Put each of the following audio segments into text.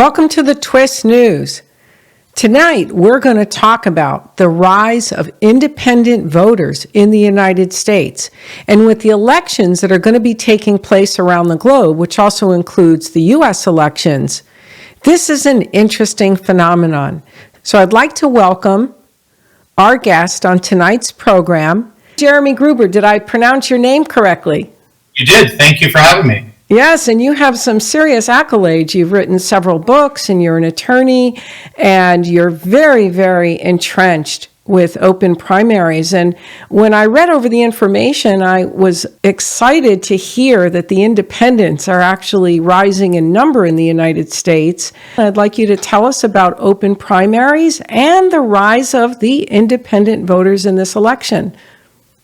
Welcome to the Twist News. Tonight, we're going to talk about the rise of independent voters in the United States. And with the elections that are going to be taking place around the globe, which also includes the U.S. elections, this is an interesting phenomenon. So I'd like to welcome our guest on tonight's program, Jeremy Gruber. Did I pronounce your name correctly? You did. Thank you for having me. Yes, and you have some serious accolades. You've written several books, and you're an attorney, and you're very, very entrenched with open primaries. And when I read over the information, I was excited to hear that the independents are actually rising in number in the United States. I'd like you to tell us about open primaries and the rise of the independent voters in this election.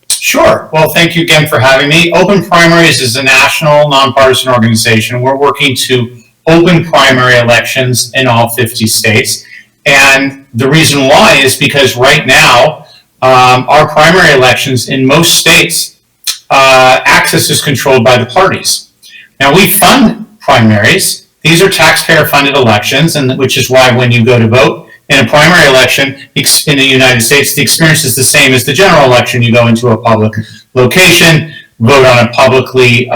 Sure. Well, thank you again for having me. Open Primaries is a national nonpartisan organization. We're working to open primary elections in all 50 states. And the reason why is because right now, our primary elections in most states, access is controlled by the parties. Now, we fund primaries. These are taxpayer-funded elections, and which is why when you go to vote, in a primary election in the United States, the experience is the same as the general election. You go into a public location, vote on a publicly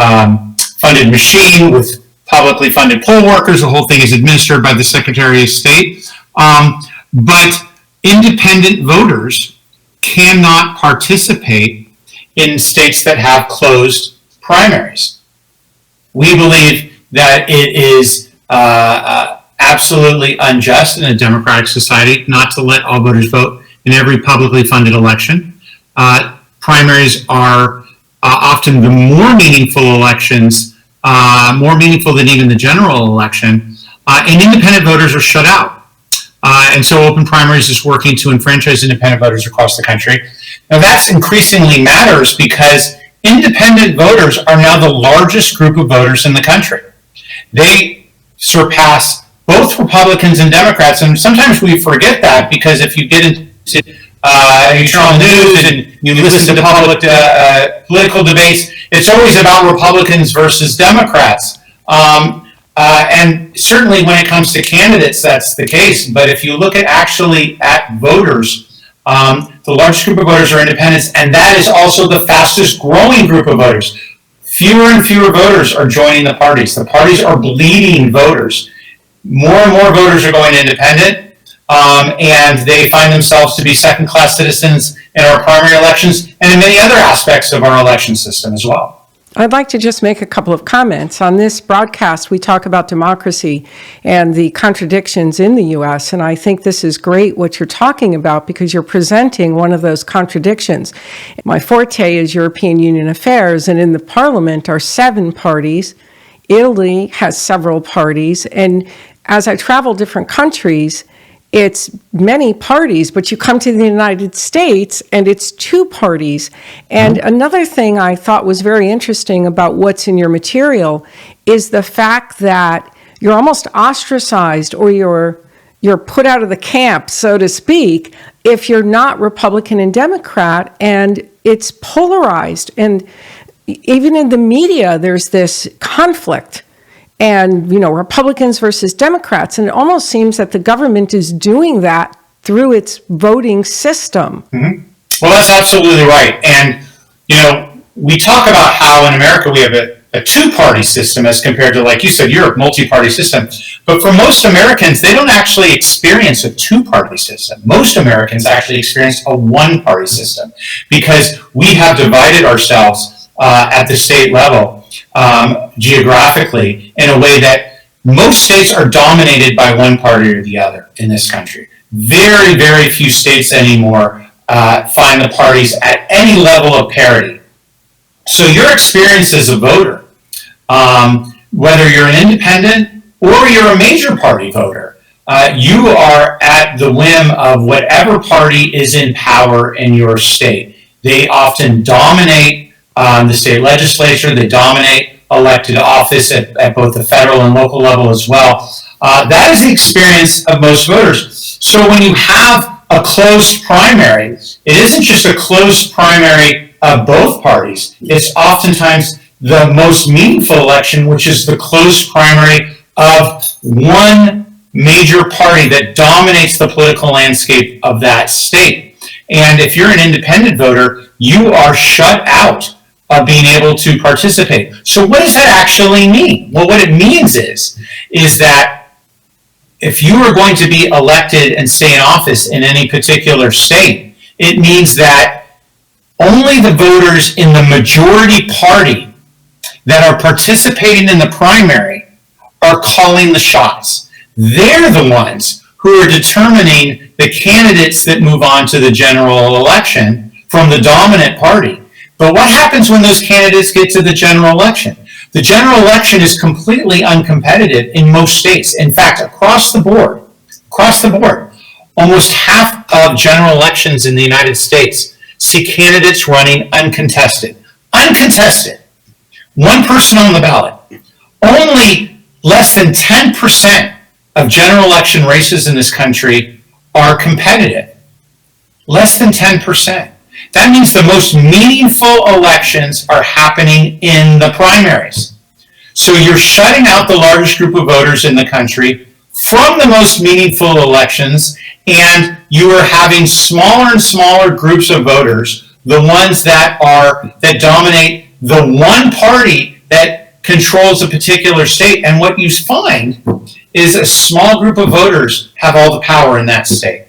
funded machine with publicly funded poll workers. The whole thing is administered by the Secretary of State. But independent voters cannot participate in states that have closed primaries. We believe that it is absolutely unjust in a democratic society not to let all voters vote in every publicly funded election. Primaries are often the more meaningful elections, more meaningful than even the general election, and independent voters are shut out. And so Open Primaries is working to enfranchise independent voters across the country. Now that's increasingly matters because independent voters are now the largest group of voters in the country. They surpass both Republicans and Democrats, and sometimes we forget that because if you get into you turn on the news and you listen to public political debates, it's always about Republicans versus Democrats. And certainly when it comes to candidates, that's the case. But if you look at voters, the largest group of voters are independents, and that is also the fastest growing group of voters. Fewer and fewer voters are joining the parties. The parties are bleeding voters. More and more voters are going independent, and they find themselves to be second-class citizens in our primary elections and in many other aspects of our election system as well. I'd like to just make a couple of comments. On this broadcast, we talk about democracy and the contradictions in the U.S., and I think this is great what you're talking about because you're presenting one of those contradictions. My forte is European Union affairs, and in the parliament are 7 parties. Italy has several parties, and as I travel different countries, it's many parties, but you come to the United States and it's 2 parties. And another thing I thought was very interesting about what's in your material is the fact that you're almost ostracized or you're put out of the camp, so to speak, if you're not Republican and Democrat, and it's polarized. And even in the media, there's this conflict. And, Republicans versus Democrats. And it almost seems that the government is doing that through its voting system. Mm-hmm. Well, that's absolutely right. And, we talk about how in America we have a two-party system as compared to, like you said, Europe, multi-party system. But for most Americans, they don't actually experience a two-party system. Most Americans actually experience a one-party system because we have divided ourselves at the state level geographically in a way that most states are dominated by one party or the other in this country. Very, very few states anymore find the parties at any level of parity. So your experience as a voter, whether you're an independent or you're a major party voter, you are at the whim of whatever party is in power in your state. They often dominate the state legislature. They dominate elected office at both the federal and local level as well. That is the experience of most voters. So when you have a closed primary, it isn't just a closed primary of both parties. It's oftentimes the most meaningful election, which is the closed primary of one major party that dominates the political landscape of that state. And if you're an independent voter, you are shut out of being able to participate. So what does that actually mean? Well, what it means is that if you are going to be elected and stay in office in any particular state, it means that only the voters in the majority party that are participating in the primary are calling the shots. They're the ones who are determining the candidates that move on to the general election from the dominant party. But what happens when those candidates get to the general election? The general election is completely uncompetitive in most states. In fact, across the board, almost half of general elections in the United States see candidates running uncontested. Uncontested. One person on the ballot. Only less than 10% of general election races in this country are competitive. Less than 10%. That means the most meaningful elections are happening in the primaries. So you're shutting out the largest group of voters in the country from the most meaningful elections, and you are having smaller and smaller groups of voters, the ones that dominate the one party that controls a particular state. And what you find is a small group of voters have all the power in that state.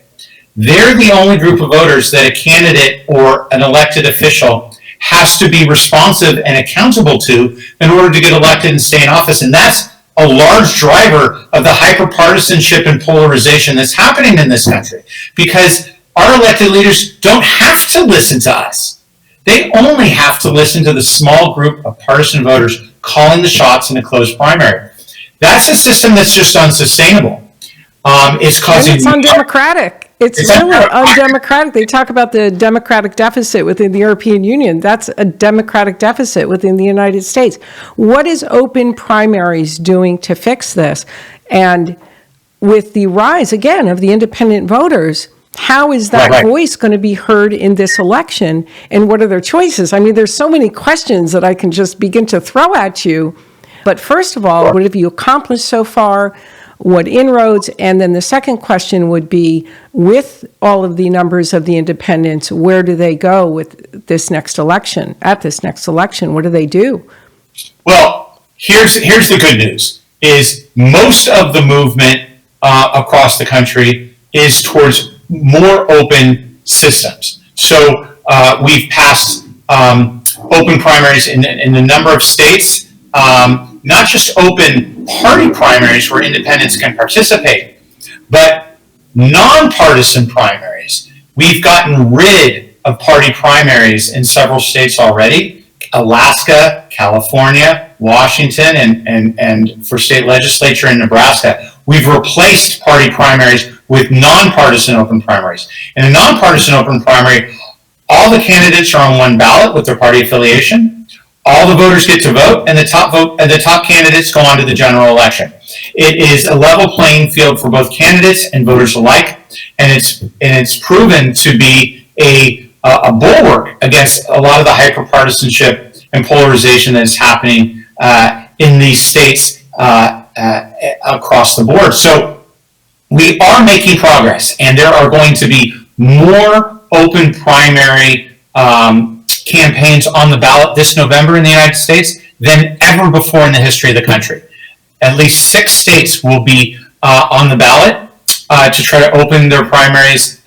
They're the only group of voters that a candidate or an elected official has to be responsive and accountable to in order to get elected and stay in office. And that's a large driver of the hyperpartisanship and polarization that's happening in this country, because our elected leaders don't have to listen to us. They only have to listen to the small group of partisan voters calling the shots in a closed primary. That's a system that's just unsustainable. It's causing... And it's undemocratic. It's really undemocratic. They talk about the democratic deficit within the European Union. That's a democratic deficit within the United States. What is open primaries doing to fix this? And with the rise, again, of the independent voters, how is that voice going to be heard in this election? And what are their choices? I mean, there's so many questions that I can just begin to throw at you. But first of all, what have you accomplished so far? What inroads? And then the second question would be, with all of the numbers of the independents, where do they go with this next election? At this next election, what do they do? Well, here's the good news, is most of the movement across the country is towards more open systems. So we've passed open primaries in a number of states, not just open party primaries where independents can participate, but nonpartisan primaries. We've gotten rid of party primaries in several states already: Alaska, California, Washington, and for state legislature in Nebraska. We've replaced party primaries with nonpartisan open primaries. In a nonpartisan open primary, all the candidates are on one ballot with their party affiliation. All the voters get to vote, and the top candidates go on to the general election. It is a level playing field for both candidates and voters alike, and it's proven to be a bulwark against a lot of the hyperpartisanship and polarization that is happening in these states across the board. So we are making progress, and there are going to be more open primary campaigns on the ballot this November in the United States than ever before in the history of the country. At least 6 states will be on the ballot to try to open their primaries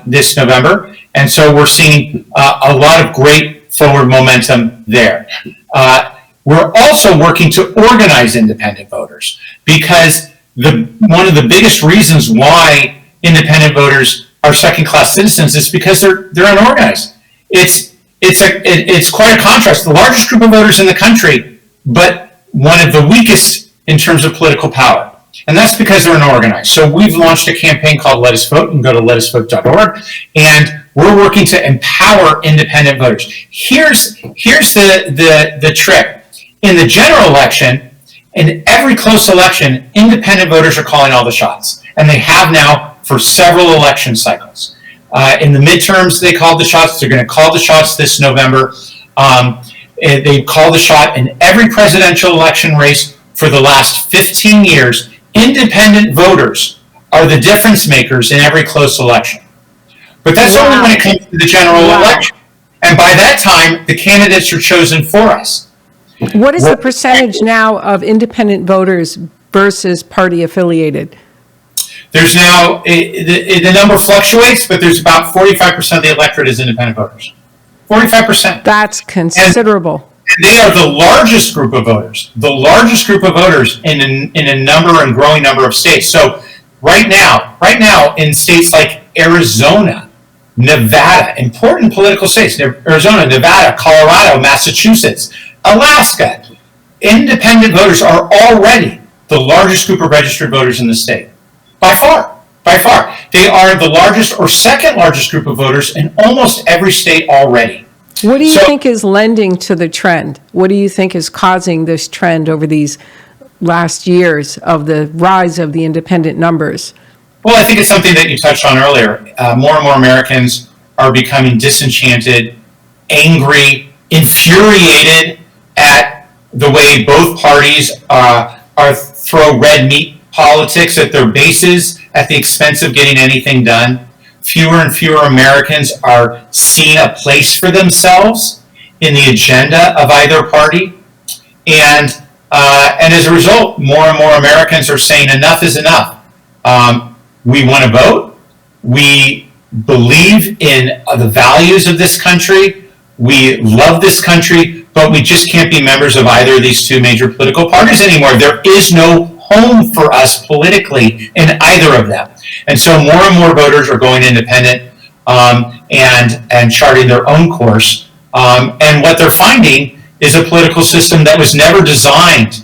this November. And so we're seeing a lot of great forward momentum there. We're also working to organize independent voters, because one of the biggest reasons why independent voters are second-class citizens is because they're unorganized. It's quite a contrast. The largest group of voters in the country, but one of the weakest in terms of political power. And that's because they're unorganized. So we've launched a campaign called Let Us Vote. You can go to letusvote.org, and we're working to empower independent voters. Here's the trick. In the general election, in every close election, independent voters are calling all the shots, and they have now for several election cycles. In the midterms, they called the shots. They're going to call the shots this November. They called the shot in every presidential election race for the last 15 years. Independent voters are the difference makers in every close election. But that's Wow. only when it comes to the general Wow. election. And by that time, the candidates are chosen for us. What is the percentage now of independent voters versus party affiliated? There's now, the number fluctuates, but there's about 45% of the electorate is independent voters. 45%. That's considerable. They are the largest group of voters, in a number and growing number of states. So right now in states like Arizona, Nevada, important political states, Arizona, Nevada, Colorado, Massachusetts, Alaska, independent voters are already the largest group of registered voters in the state. By far. They are the largest or second largest group of voters in almost every state already. What do you think is lending to the trend? What do you think is causing this trend over these last years of the rise of the independent numbers? Well, I think it's something that you touched on earlier. More and more Americans are becoming disenchanted, angry, infuriated at the way both parties throw red meat politics at their bases at the expense of getting anything done. Fewer and fewer Americans are seeing a place for themselves in the agenda of either party. And as a result, more and more Americans are saying enough is enough. We want to vote. We believe in the values of this country. We love this country, but we just can't be members of either of these two major political parties anymore. There is no home for us politically in either of them. And so more and more voters are going independent and charting their own course. And what they're finding is a political system that was never designed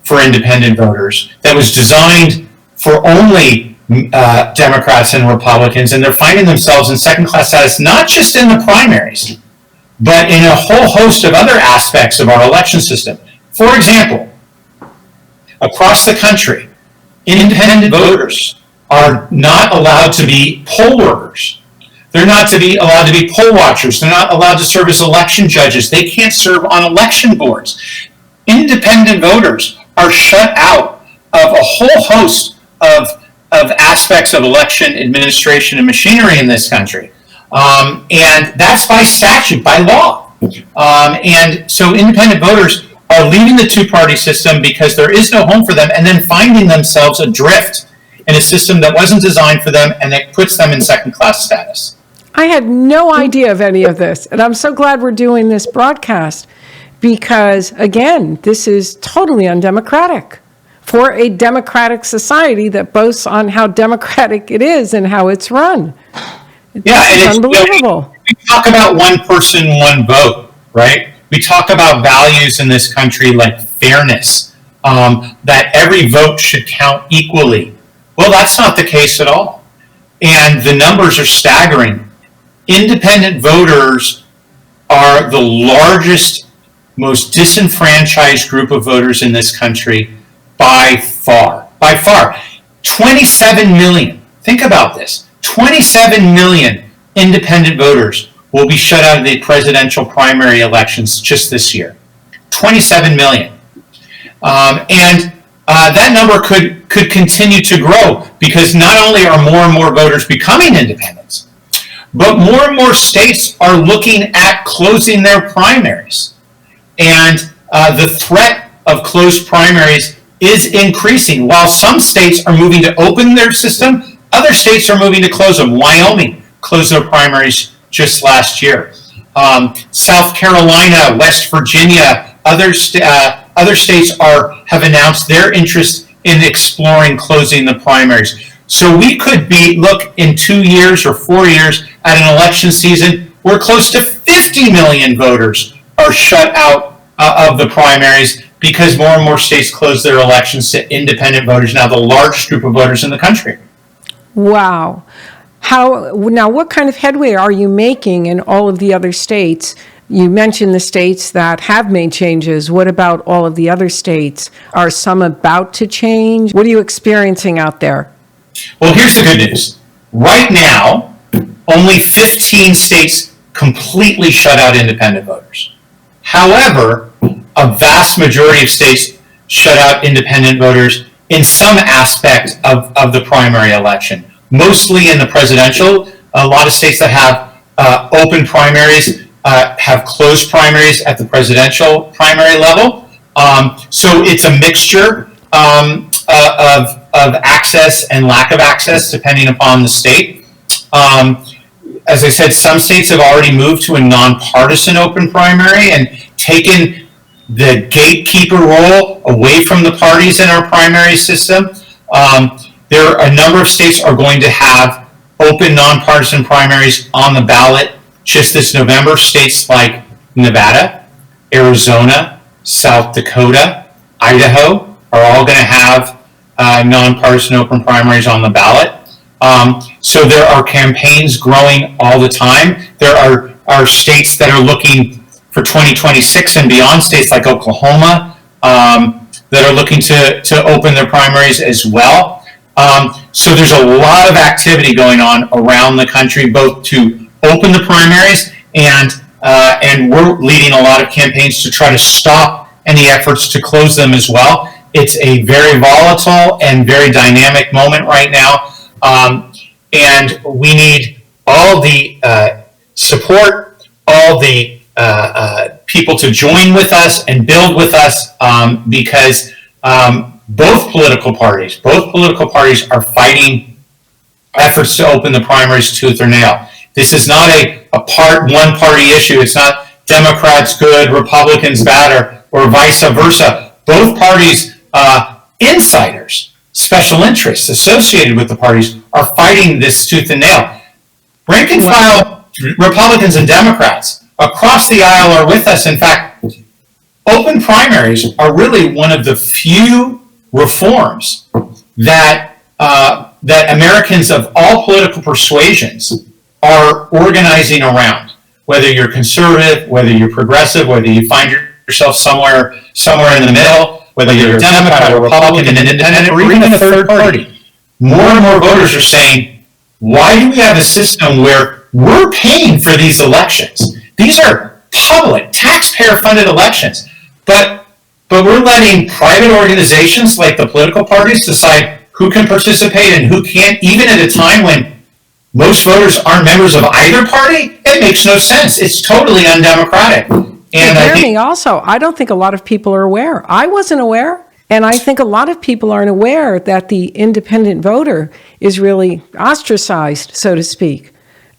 for independent voters, that was designed for only Democrats and Republicans, and they're finding themselves in second-class status, not just in the primaries, but in a whole host of other aspects of our election system. For example, across the country, independent voters are not allowed to be poll workers. They're not allowed to be poll watchers. They're not allowed to serve as election judges. They can't serve on election boards. Independent voters are shut out of a whole host of aspects of election administration and machinery in this country. And that's by statute, by law. And so independent voters are leaving the two-party system because there is no home for them, and then finding themselves adrift in a system that wasn't designed for them and that puts them in second-class status. I had no idea of any of this, and I'm so glad we're doing this broadcast because, again, this is totally undemocratic for a democratic society that boasts on how democratic it is and how it's run. It's unbelievable. We talk about one person, one vote, right? We talk about values in this country like fairness, that every vote should count equally. Well, that's not the case at all. And the numbers are staggering. Independent voters are the largest, most disenfranchised group of voters in this country by far. 27 million. Think about this. 27 million independent voters will be shut out of the presidential primary elections just this year. 27 million. And that number could continue to grow because not only are more and more voters becoming independents, but more and more states are looking at closing their primaries. And the threat of closed primaries is increasing. While some states are moving to open their system, other states are moving to close them. Wyoming closed their primaries just last year. South Carolina, West Virginia, other states have announced their interest in exploring closing the primaries. So we could look in 2 years or 4 years at an election season where close to 50 million voters are shut out of the primaries because more and more states close their elections to independent voters, now the largest group of voters in the country. Wow. Now, what kind of headway are you making in all of the other states? You mentioned the states that have made changes. What about all of the other states? Are some about to change? What are you experiencing out there? Well, here's the good news. Right now, only 15 states completely shut out independent voters. However, a vast majority of states shut out independent voters in some aspect of the primary election. Mostly in the presidential, a lot of states that have open primaries have closed primaries at the presidential primary level. So it's a mixture of access and lack of access depending upon the state. As I said, some states have already moved to a nonpartisan open primary and taken the gatekeeper role away from the parties in our primary system. There are a number of states are going to have open nonpartisan primaries on the ballot just this November. States like Nevada, Arizona, South Dakota, Idaho are all going to have nonpartisan open primaries on the ballot. So there are campaigns growing all the time. There are states that are looking for 2026 and beyond, states like Oklahoma that are looking to open their primaries as well. So there's a lot of activity going on around the country, both to open the primaries and we're leading a lot of campaigns to try to stop any efforts to close them as well. It's a very volatile and very dynamic moment right now, and we need all the support, all the people to join with us and build with us, because both political parties are fighting efforts to open the primaries tooth or nail. This is not a one party issue. It's not Democrats good, Republicans bad, or vice versa. Both parties, insiders, special interests associated with the parties are fighting this tooth and nail. Rank and file Republicans and Democrats across the aisle are with us. In fact, open primaries are really one of the few reforms that Americans of all political persuasions are organizing around. Whether you're conservative, whether you're progressive, whether you find yourself somewhere in the middle, whether you're a Democrat, a Republican, an independent, or even a third party, more and more voters are saying, why do we have a system where we're paying for these elections? These are public, taxpayer-funded elections, but we're letting private organizations like the political parties decide who can participate and who can't, even at a time when most voters aren't members of either party. It makes no sense. It's totally undemocratic. And Jeremy, also, I don't think a lot of people are aware. I wasn't aware, and I think a lot of people aren't aware that the independent voter is really ostracized, so to speak,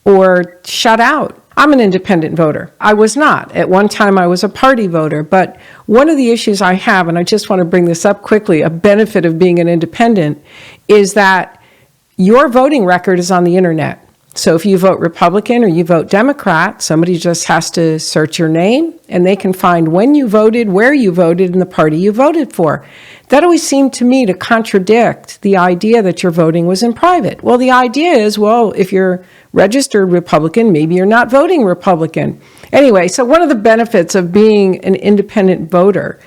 or shut out. I'm an independent voter. I was not. At one time, I was a party voter. But one of the issues I have, and I just want to bring this up quickly, a benefit of being an independent, is that your voting record is on the internet. So if you vote Republican or you vote Democrat, somebody just has to search your name and they can find when you voted, where you voted, and the party you voted for. That always seemed to me to contradict the idea that your voting was in private. Well, the idea is, well, if you're registered Republican, maybe you're not voting Republican. Anyway, so one of the benefits of being an independent voter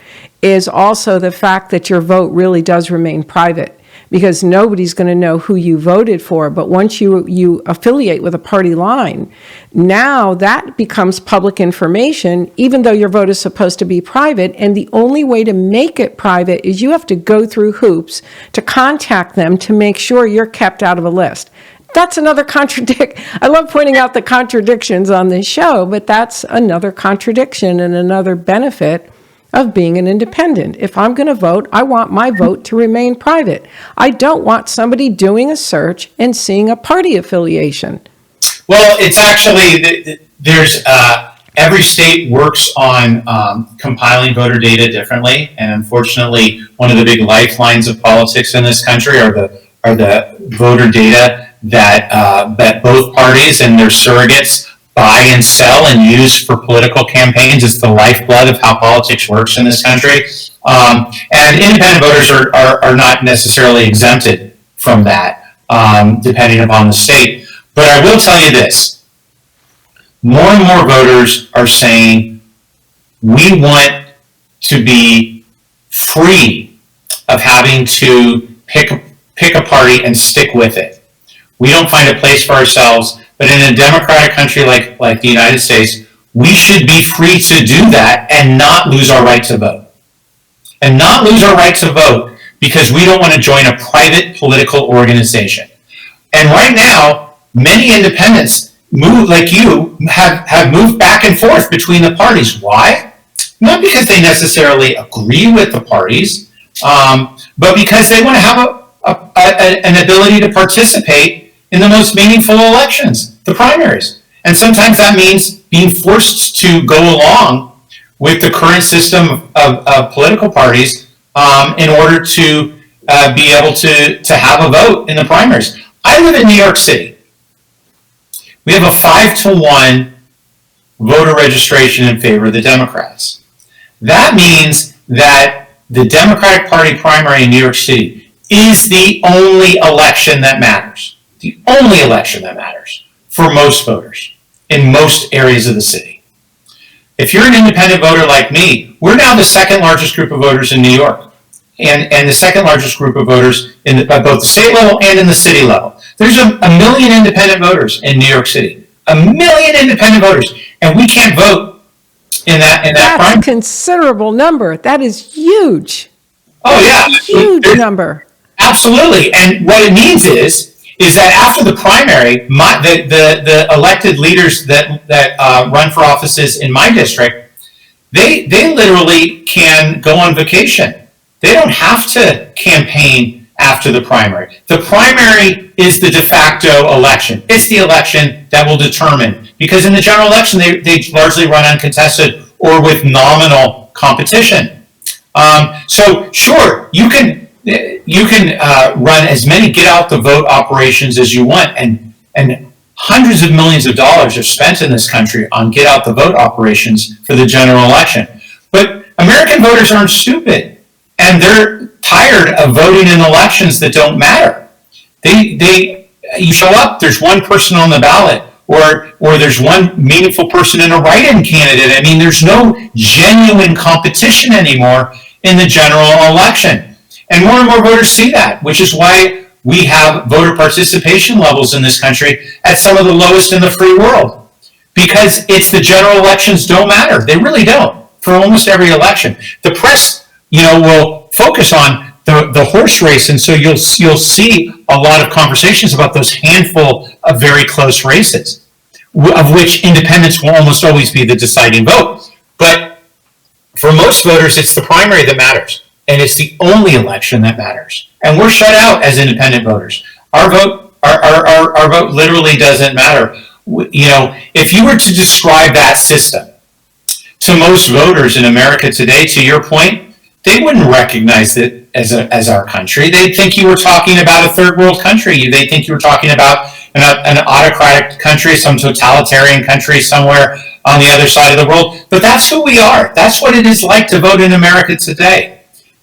is also the fact that your vote really does remain private, because nobody's going to know who you voted for. But once you affiliate with a party line, now that becomes public information, even though your vote is supposed to be private. And the only way to make it private is you have to go through hoops to contact them to make sure you're kept out of a list. That's another I love pointing out the contradictions on this show, but that's another contradiction and another benefit of being an independent. If I'm going to vote, I want my vote to remain private. I don't want somebody doing a search and seeing a party affiliation. Well, it's actually, there's, every state works on compiling voter data differently, and unfortunately, one of the big lifelines of politics in this country are the voter data that both parties and their surrogates buy and sell and use for political campaigns. It's the lifeblood of how politics works in this country. And independent voters are not necessarily exempted from that, depending upon the state. But I will tell you this. More and more voters are saying, we want to be free of having to pick a party and stick with it. We don't find a place for ourselves. But in a democratic country like the United States, we should be free to do that and not lose our right to vote. And not lose our right to vote because we don't want to join a private political organization. And right now, many independents have moved back and forth between the parties. Why? Not because they necessarily agree with the parties, but because they want to have an ability to participate in the most meaningful elections, the primaries. And sometimes that means being forced to go along with the current system of political parties in order to be able to have a vote in the primaries. I live in New York City. We have a 5-to-1 voter registration in favor of the Democrats. That means that the Democratic Party primary in New York City is the only election that matters. The only election that matters for most voters in most areas of the city. If you're an independent voter like me, we're now the second largest group of voters in New York, and the second largest group of voters at both the state level and in the city level. There's a million independent voters in New York City. A million independent voters, and we can't vote in that That's primary. a considerable number. That is huge. Oh yeah, Huge number. Absolutely. And what it means is that after the primary, the elected leaders that run for offices in my district, they literally can go on vacation. They don't have to campaign after the primary. The primary is the de facto election. It's the election that will determine, because in the general election, they largely run uncontested or with nominal competition. So sure, you can run as many get out the vote operations as you want, and hundreds of millions of dollars are spent in this country on get out the vote operations for the general election. But American voters aren't stupid, and they're tired of voting in elections that don't matter. You show up, there's one person on the ballot, or there's one meaningful person in a write-in candidate. I mean, there's no genuine competition anymore in the general election. And more voters see that, which is why we have voter participation levels in this country at some of the lowest in the free world. Because it's the general elections don't matter. They really don't, for almost every election. The press, will focus on the horse race, and so you'll see a lot of conversations about those handful of very close races, of which independents will almost always be the deciding vote. But for most voters, it's the primary that matters, and it's the only election that matters. And we're shut out as independent voters. Our vote literally doesn't matter. If you were to describe that system to most voters in America today, to your point, they wouldn't recognize it as our country. They'd think you were talking about a third world country. They'd think you were talking about an autocratic country, some totalitarian country somewhere on the other side of the world. But that's who we are. That's what it is like to vote in America today.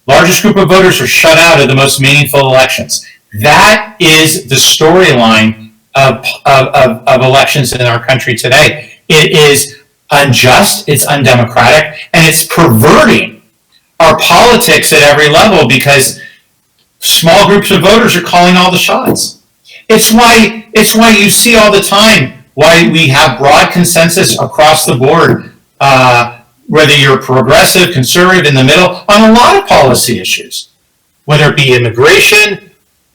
Largest group of voters are shut out of the most meaningful elections. That is the storyline of elections in our country today. It is unjust, it's undemocratic, and it's perverting our politics at every level because small groups of voters are calling all the shots. It's why you see all the time why we have broad consensus across the board, whether you're progressive, conservative, in the middle, on a lot of policy issues, whether it be immigration,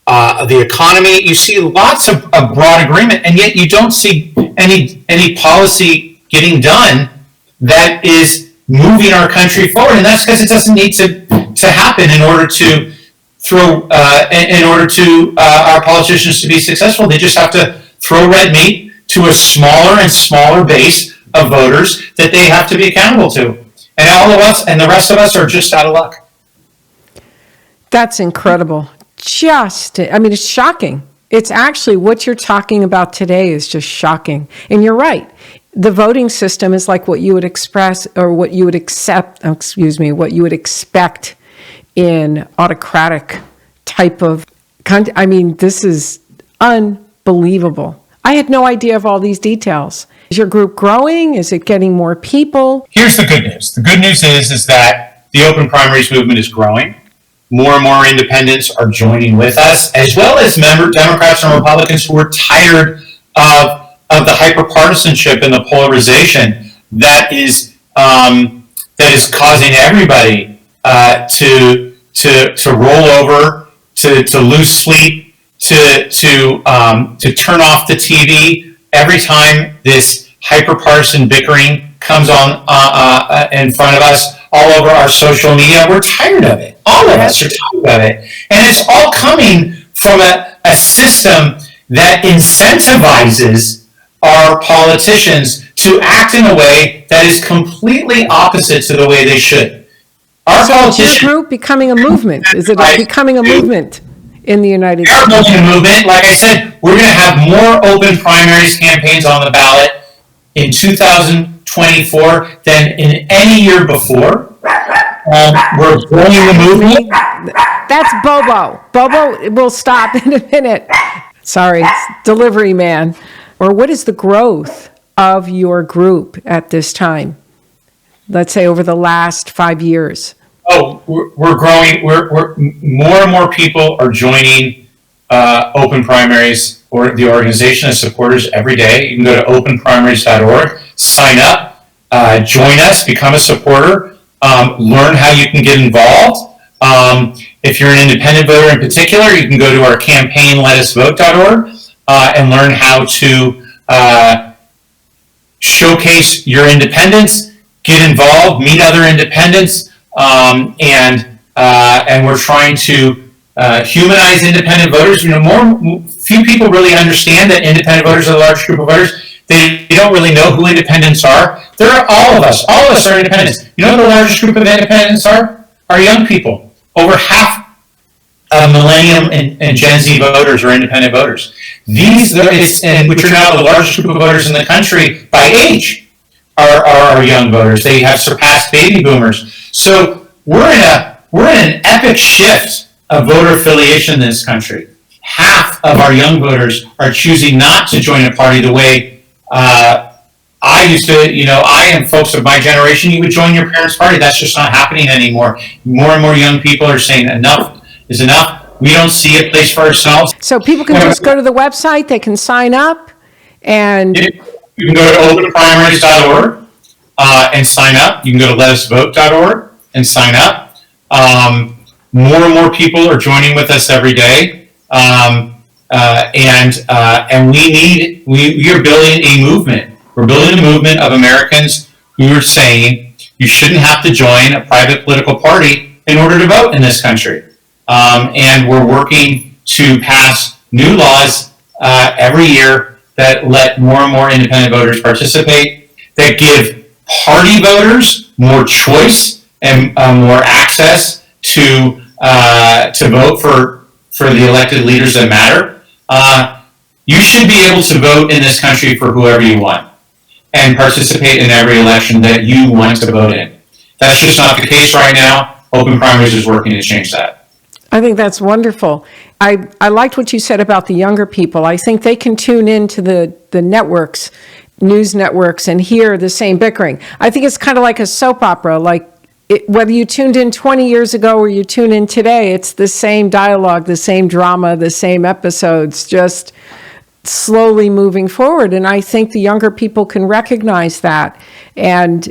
the economy. You see lots of broad agreement, and yet you don't see any policy getting done that is moving our country forward, and that's because it doesn't need to happen in order to our politicians to be successful. They just have to throw red meat to a smaller and smaller base of voters that they have to be accountable to, and all of us and the rest of us are just out of luck. That's incredible. It's shocking. It's actually what you're talking about today is just shocking, and you're right. The voting system is like what you would express or what you would what you would expect in autocratic type of country. I mean, this is unbelievable. I had no idea of all these details. Is your group growing? Is it getting more people? Here's the good news. The good news is that the open primaries movement is growing. More and more independents are joining with us, as well as Democrats and Republicans who are tired of the hyperpartisanship and the polarization that is causing everybody to to roll over, to lose sleep, to turn off the TV every time this hyper-partisan bickering comes on in front of us all over our social media. We're tired of it. All of us are tired of it. And it's all coming from a system that incentivizes our politicians to act in a way that is completely opposite to the way they should. Our politicians... Is your group becoming a movement? Is it becoming a movement in the United States? We are building a movement. Like I said, we're going to have more open primaries campaigns on the ballot in 2024 than in any year before. We're growing the movement. That's Bobo. Bobo will stop in a minute. Sorry, delivery man. Or what is the growth of your group at this time? Let's say over the last 5 years. Oh, we're growing. We're more and more people are joining open primaries or the organization of supporters every day. You can go to openprimaries.org, sign up, join us, become a supporter, learn how you can get involved. If you're an independent voter in particular, you can go to our campaign letusvote.org and learn how to showcase your independence, get involved, meet other independents, and we're trying to humanize independent voters. Few people really understand that independent voters are a large group of voters. They don't really know who independents are. There are all of us. All of us are independents. You know who the largest group of independents are? Our young people. Over half of millennium and Gen Z voters are independent voters. Which are now the largest group of voters in the country by age, are our young voters. They have surpassed baby boomers. So we're in an epic shift of voter affiliation in this country. Half of our young voters are choosing not to join a party the way I used to. I and folks of my generation, you would join your parents' party. That's just not happening anymore. More and more young people are saying enough is enough. We don't see a place for ourselves. So people can just go to the website, they can sign up, and... You can go to openprimaries.org and sign up. You can go to letusvote.org and sign up. More and more people are joining with us every day. And we are building a movement. We're building a movement of Americans who are saying you shouldn't have to join a private political party in order to vote in this country. And we're working to pass new laws every year that let more and more independent voters participate, that give party voters more choice and more access to vote for the elected leaders that matter. You should be able to vote in this country for whoever you want and participate in every election that you want to vote in. That's just not the case right now. Open Primaries is working to change that. I think that's wonderful. I liked what you said about the younger people. I think they can tune into the networks, news networks, and hear the same bickering. I think it's kind of like a soap opera, whether you tuned in 20 years ago or you tune in today, it's the same dialogue, the same drama, the same episodes, just slowly moving forward. And I think the younger people can recognize that and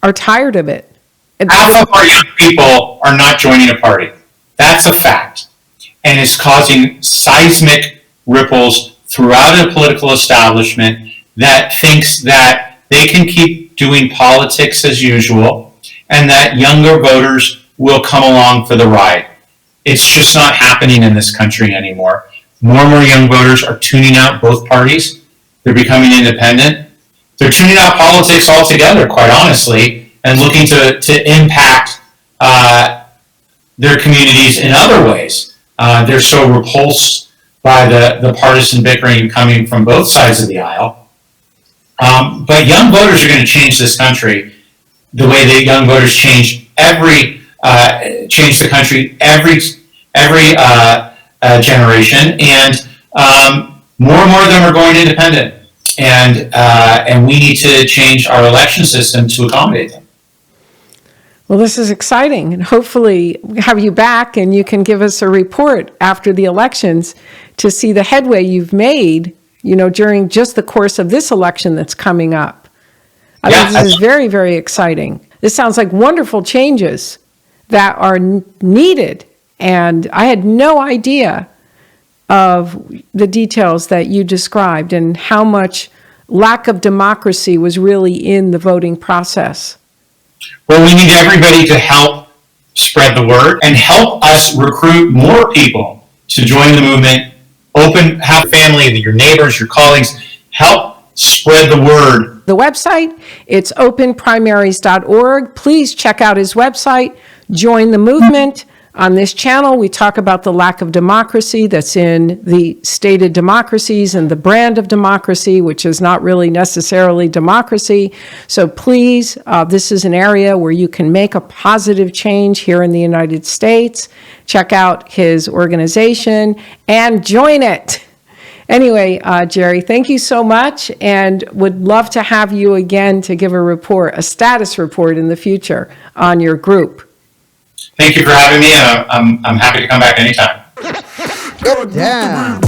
are tired of it. Half of our young people are not joining a party. That's a fact. And it's causing seismic ripples throughout the political establishment that thinks that they can keep doing politics as usual and that younger voters will come along for the ride. It's just not happening in this country anymore. More and more young voters are tuning out both parties. They're becoming independent. They're tuning out politics altogether, quite honestly, and looking to impact their communities in other ways. They're so repulsed by the partisan bickering coming from both sides of the aisle. But young voters are going to change this country the way that young voters change the country every generation, and more and more of them are going independent, and we need to change our election system to accommodate them. Well, this is exciting, and hopefully have you back and you can give us a report after the elections to see the headway you've made, during just the course of this election that's coming up. I think this is very, very exciting. This sounds like wonderful changes that are needed. And I had no idea of the details that you described and how much lack of democracy was really in the voting process. Well, we need everybody to help spread the word and help us recruit more people to join the movement. Have family, your neighbors, your colleagues, help spread the word. The website, it's openprimaries.org. Please check out his website, join the movement. On this channel, we talk about the lack of democracy that's in the stated democracies and the brand of democracy, which is not really necessarily democracy. So please, this is an area where you can make a positive change here in the United States. Check out his organization and join it. Anyway, Jerry, thank you so much, and would love to have you again to give a status report in the future on your group. Thank you for having me. I'm happy to come back anytime. Damn.